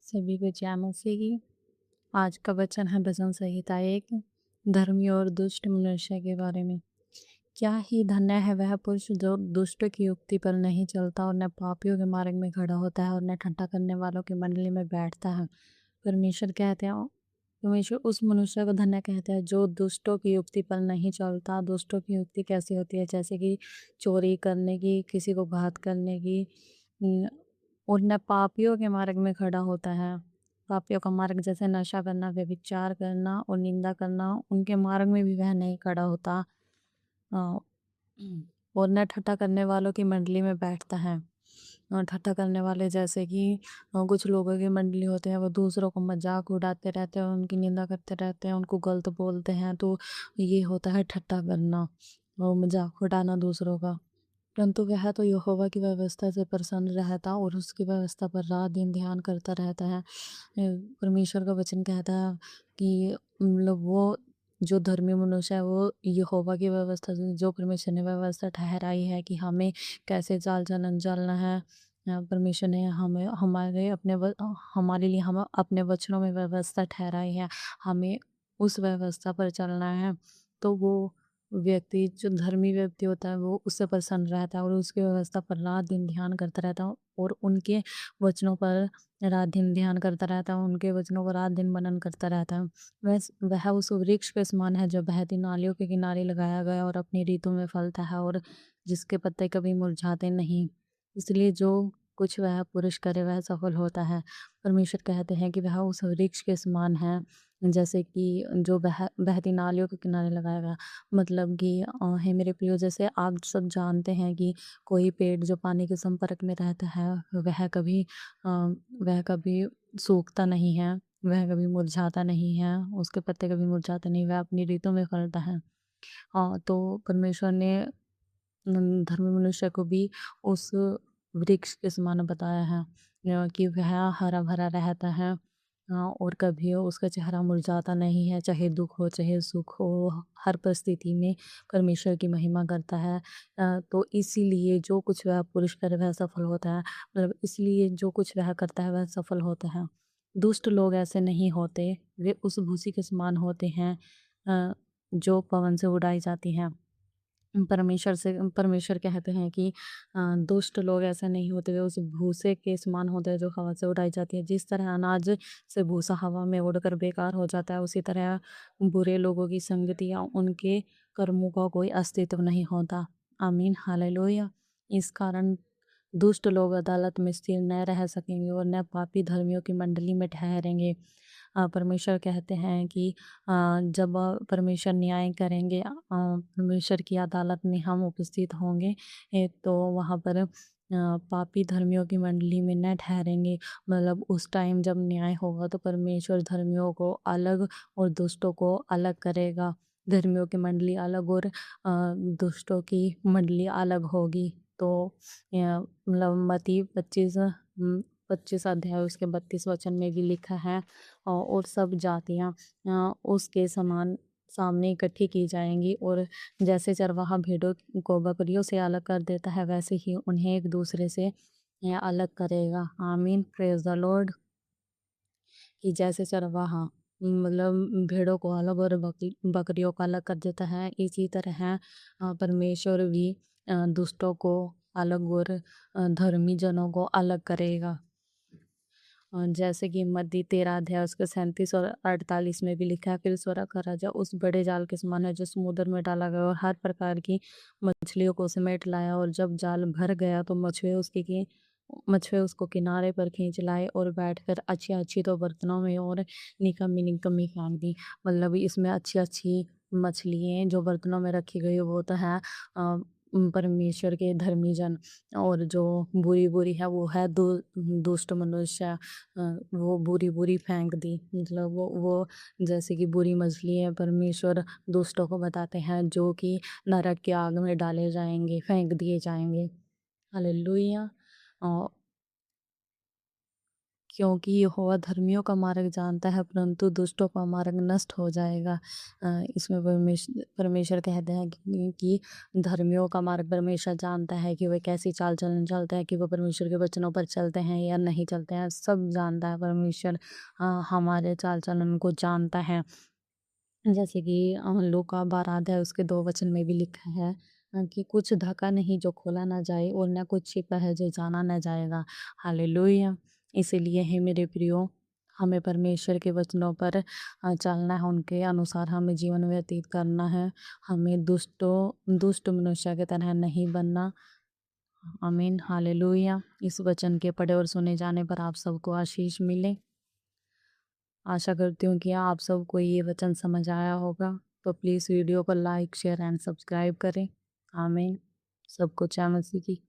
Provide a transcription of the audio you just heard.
सभी को जय मसीह की। आज का वचन है भजन संहिता 1, धर्मी और दुष्ट मनुष्य के बारे में। क्या ही धन्य है वह पुरुष जो दुष्ट की युक्ति पर नहीं चलता और न पापियों के मार्ग में खड़ा होता है और न ठट्ठा करने वालों की मंडली में बैठता है। परमेश्वर कहते हैं, परमेश्वर उस मनुष्य को धन्य कहते हैं जो दुष्टों की युक्ति पर नहीं चलता। दुष्टों की युक्ति कैसी होती है? जैसे कि चोरी करने की, किसी को घात करने की, और न पापियों के मार्ग में खड़ा होता है। पापियों का मार्ग जैसे नशा करना, व्यभिचार करना और निंदा करना, उनके मार्ग में भी वह नहीं खड़ा होता। अ, और न ठट्ठा करने वालों की मंडली में बैठता है। ठट्ठा करने वाले जैसे कि कुछ लोगों की मंडली होते हैं, वो दूसरों को मजाक उड़ाते रहते हैं, उनकी निंदा करते रहते हैं, उनको गलत बोलते हैं, तो ये होता है ठट्ठा करना और मजाक उड़ाना दूसरों का। परंतु वह तो यहोवा की व्यवस्था से प्रसन्न रहता और उसकी व्यवस्था पर रात दिन ध्यान करता रहता है। परमेश्वर का वचन कहता है कि मतलब वो जो धर्मी मनुष्य है वो यहोवा की व्यवस्था से, जो परमेश्वर ने व्यवस्था ठहराई है कि हमें कैसे चाल चलन चलना है। परमेश्वर ने हमें हमारे लिए हम अपने वचनों में व्यवस्था ठहराई है, हमें उस व्यवस्था पर चलना है। तो वो व्यक्ति जो धर्मी व्यक्ति होता है वो उससे प्रसन्न रहता है और उसकी व्यवस्था पर रात दिन ध्यान करता रहता है और उनके वचनों पर रात दिन ध्यान करता रहता है, उनके वचनों को रात दिन मनन करता रहता है। वह उस वृक्ष के समान है जो बहती नालियों के किनारे लगाया गया और अपनी ऋतु में फलता है और जिसके पत्ते कभी मुरझाते नहीं। इसलिए जो कुछ वह पुरुष करे वह सफल होता है। परमेश्वर कहते हैं कि वह उस वृक्ष के समान है जैसे कि जो बहती नालियों के किनारे लगाया गया। मतलब कि हे मेरे प्रियो, जैसे आप सब जानते हैं कि कोई पेड़ जो पानी के संपर्क में रहता है वह कभी सूखता नहीं है, वह कभी मुरझाता नहीं है, उसके पत्ते कभी मुरझाते नहीं, वह अपनी ऋतु में फलता है। तो परमेश्वर ने धर्मी मनुष्य को भी उस वृक्ष के समान बताया है कि वह हरा भरा रहता है। और कभी उसका चेहरा मुरझाता नहीं है, चाहे दुख हो चाहे सुख हो, हर परिस्थिति में परमेश्वर की महिमा करता है। तो इसीलिए जो कुछ वह पुरुष करे वह सफल होता है, मतलब इसलिए जो कुछ वह करता है वह सफल होता है। दुष्ट लोग ऐसे नहीं होते, वे उस भूसी के समान होते हैं जो पवन से उड़ाई जाती है। परमेश्वर कहते हैं कि दुष्ट लोग ऐसे नहीं होते, वे उस भूसे के समान होते हैं जो हवा से उड़ाई जाती है। जिस तरह अनाज से भूसा हवा में उड़कर बेकार हो जाता है, उसी तरह बुरे लोगों की संगति या उनके कर्मों का कोई अस्तित्व नहीं होता। आमीन, हालेलुया। इस कारण दुष्ट लोग अदालत में स्थिर न रह सकेंगे और न पापी धर्मियों की मंडली में ठहरेंगे। परमेश्वर कहते हैं कि जब परमेश्वर न्याय करेंगे, परमेश्वर की अदालत में हम उपस्थित होंगे, तो वहाँ पर पापी धर्मियों की मंडली में न ठहरेंगे। मतलब उस टाइम जब न्याय होगा तो परमेश्वर धर्मियों को अलग और दुष्टों को अलग करेगा। धर्मियों की मंडली अलग और दुष्टों की मंडली अलग होगी। तो मतलब मत्ती 25 अध्याय उसके 32 वचन में भी लिखा है, और सब जातियाँ उसके समान सामने इकट्ठी की जाएंगी। और जैसे चरवाहा भेड़ों को बकरियों से अलग कर देता है, वैसे ही उन्हें एक दूसरे से अलग करेगा। आमीन, प्रेज द लॉर्ड। कि जैसे चरवाहा मतलब भेड़ों को अलग और बकरियों को अलग कर देता है, इसी तरह परमेश्वर भी दुष्टों को अलग और धर्मी जनों को अलग करेगा। जैसे कि मत्ती 13 अध्याय उसके 37 और 48 में भी लिखा है, फिर स्वर्ग का राजा उस बड़े जाल के समान है जो समुद्र में डाला गया और हर प्रकार की मछलियों को समेट लाया। और जब जाल भर गया तो मछुए उसको किनारे पर खींच लाए और बैठकर अच्छी अच्छी तो बर्तनों में और निकम्मी निकम्मी फेंक दी। मतलब इसमें अच्छी अच्छी मछलियाँ जो बर्तनों में रखी गई वो तो है परमेश्वर के धर्मी जन, और जो बुरी बुरी है वो है दुष्ट मनुष्य। वो बुरी बुरी फेंक दी। मतलब वो जैसे कि बुरी मछली है, परमेश्वर दुष्टों को बताते हैं जो कि नरक की आग में डाले जाएंगे, फेंक दिए जाएंगे। हालेलुया। क्योंकि यहोवा धर्मियों का मार्ग जानता है, परंतु दुष्टों का मार्ग नष्ट हो जाएगा। इसमें परमेश्वर कहते हैं कि धर्मियों का मार्ग परमेश्वर जानता है कि वे कैसी चाल चलन चलते हैं, कि वो परमेश्वर के वचनों पर चलते हैं या नहीं चलते हैं, सब जानता है परमेश्वर। हमारे चाल चलन को जानता है। जैसे कि लूका 12 अध्याय उसके 2 वचन में भी लिखा है कि कुछ ढका नहीं जो खोला ना जाए, और न कुछ छिपा है जो जाना न जाएगा। हालेलुया! इसीलिए हे मेरे प्रियो, हमें परमेश्वर के वचनों पर चलना है, उनके अनुसार हमें जीवन व्यतीत करना है। हमें दुष्ट मनुष्य की तरह नहीं बनना। आमीन, हालेलुया! इस वचन के पढ़े और सुने जाने पर आप सबको आशीष मिले। आशा करती हूँ कि आप सबको ये वचन समझ आया होगा। तो प्लीज़ वीडियो को लाइक, शेयर एंड सब्सक्राइब करें। आमीन। सबको जय मसीह की।